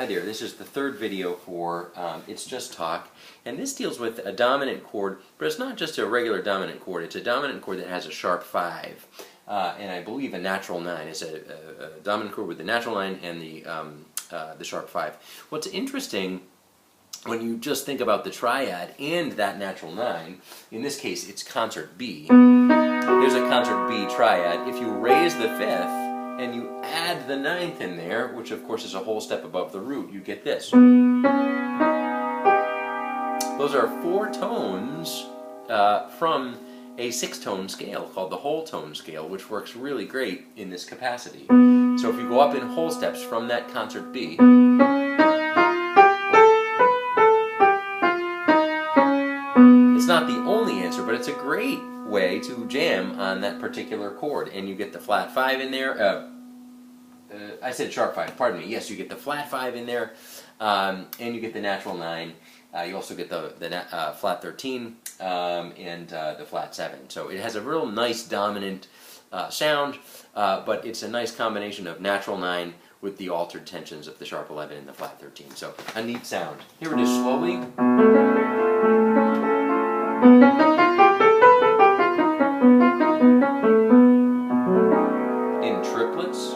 Hi there, this is the third video for It's Just Talk, and this deals with a dominant chord, but it's not just a regular dominant chord, it's a dominant chord that has a sharp 5, and I believe a natural 9. It's a dominant chord with the natural 9 and the sharp 5. What's interesting when you just think about the triad and that natural 9, in this case it's concert B. There's a concert B triad. If you raise the 5th, and you add the 9th in there, which of course is a whole step above the root, you get this. Those are 4 tones from a 6-tone scale called the whole tone scale, which works really great in this capacity. So if you go up in whole steps from that concert B, it's not the only answer, but it's a great way to jam on that particular chord, and you get the flat 5 in there. I said sharp 5, pardon me. Yes, you get the flat 5 in there, and you get the natural 9. You also get the flat 13 and the flat 7. So it has a real nice dominant sound, but it's a nice combination of natural 9 with the altered tensions of the sharp 11 and the flat 13. So a neat sound. Here it is slowly. In triplets.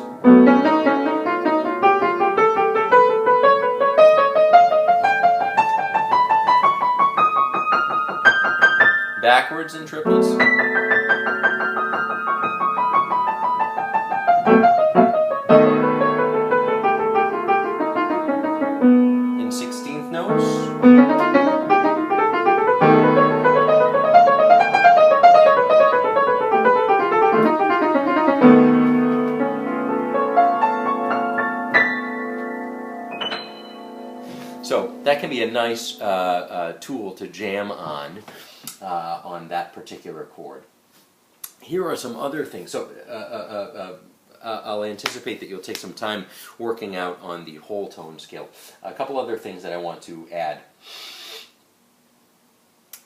Backwards in triplets. In 16th notes. So that can be a nice tool to jam on that particular chord. Here are some other things. So I'll anticipate that you'll take some time working out on the whole tone scale. A couple other things that I want to add.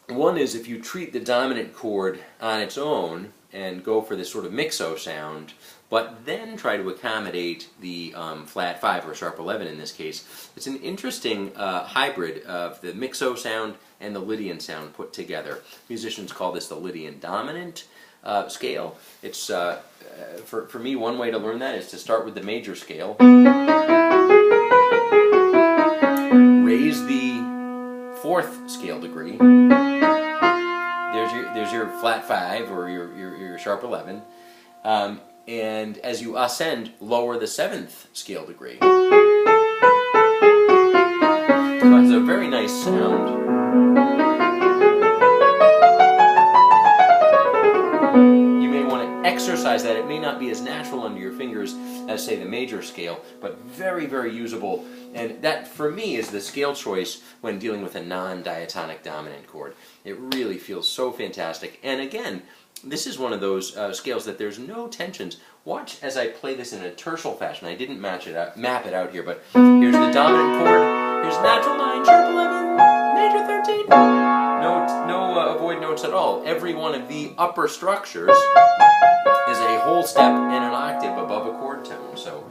One is if you treat the dominant chord on its own and go for this sort of mixo sound, but then try to accommodate the flat 5 or sharp 11 in this case, it's an interesting hybrid of the mixo sound and the Lydian sound put together. Musicians call this the Lydian dominant scale. It's for me, one way to learn that is to start with the major scale, raise the 4th scale degree. There's your flat 5 or your sharp 11, and as you ascend, lower the 7th scale degree. So it has a very nice sound. You may want to exercise that. It may not be as natural under your fingers as, say, the major scale, but very, very usable. And that, for me, is the scale choice when dealing with a non-diatonic dominant chord. It really feels so fantastic. And again, this is one of those scales that there's no tensions. Watch as I play this in a tertial fashion. I didn't map it out here, but here's the dominant chord. Here's natural 9, sharp 11, major 13. No avoid notes at all. Every one of the upper structures is a whole step and an octave above a chord tone. So.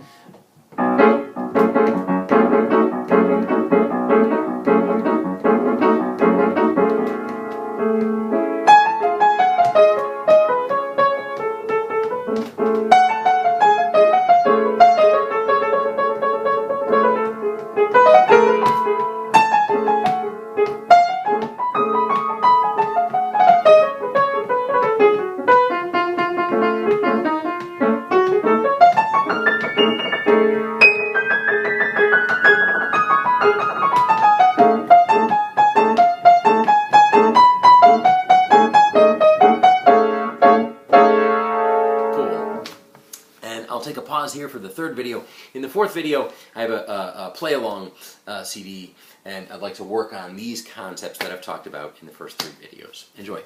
I'll take a pause here for the third video. In the fourth video, I have a play-along CD, and I'd like to work on these concepts that I've talked about in the first 3 videos. Enjoy.